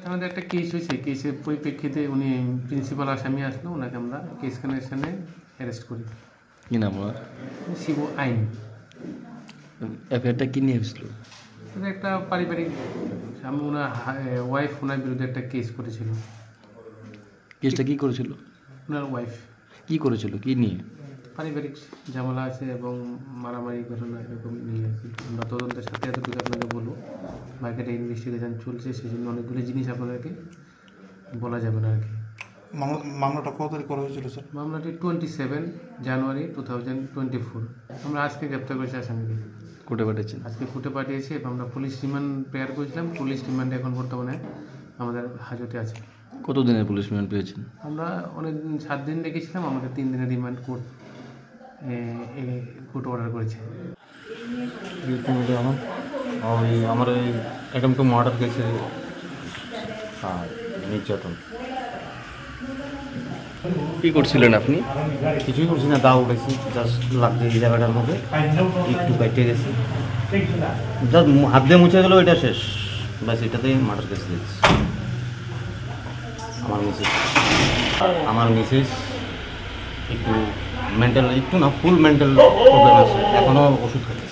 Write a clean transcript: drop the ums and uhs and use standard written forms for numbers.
আমাদের একটা কেস হয়েছে, কেসের পরিপ্রেক্ষিতে উনি প্রিন্সিপাল আসামি আসলো, ওনাকে আমরা কেস কানেকশনে অ্যারেস্ট করি। কি নাম ওনার? শিবু আইন। এফআইআরটা কি নিয়ে হয়েছিল? এটা একটা পারিবারিক, আমি ওনার ওয়াইফ ওনার বিরুদ্ধে একটা কেস করেছিল। কেসটা কি করেছিল? ওনার ওয়াইফ কি করেছিল, কি নিয়ে? পারিবারিক ঝামেলা আছে এবং মারামারি ঘটনা এরকম নিয়ে আর কি। আমরা তদন্তের সাথে এতটুকু আপনাকে বলবো, মার্কেটে ইনভেস্টিগেশন চলছে, সেই জন্য অনেকগুলো জিনিস আপনাদেরকে বলা যাবে না আর কি। মামলাটা কত তারিখ করা হয়েছিল স্যার? মামলাটি 27 জানুয়ারি 2024। আমরা আজকে গ্রেপ্তার করেছি আসামিকে, কোর্টে পাঠিয়েছেন? আজকে কোর্টে পাঠিয়েছি এবং আমরা পুলিশ রিমান্ড প্রেয়ার করেছিলাম। পুলিশ রিমান্ডে এখন বর্তমানে আমাদের হাজতে আছে। কতদিনের পুলিশ রিমান্ড পেয়েছেন? আমরা অনেক 7 দিন রেখেছিলাম, আমাদের 3 দিনের রিমান্ড কোর্ট অর্ডার করেছে। আমার এই অ্যাটেম্পট মার্ডার কেসে নির্যাতন। কি করছিলেন আপনি? কিছুই করছি না, দা উঠেছি, জাস্ট লাগছে এই জায়গাটার মধ্যে, একটু কেটে গেছি, জাস্ট হাত দিয়ে মুছে গেল, এটা শেষ, ব্যাস এটাতেই মার্ডার কেস দিয়েছি। আমার মিসেস একটু মেন্টাল, একটু না ফুল মেন্টাল প্রবলেম আছে, এখনও ওষুধ খাচ্ছে।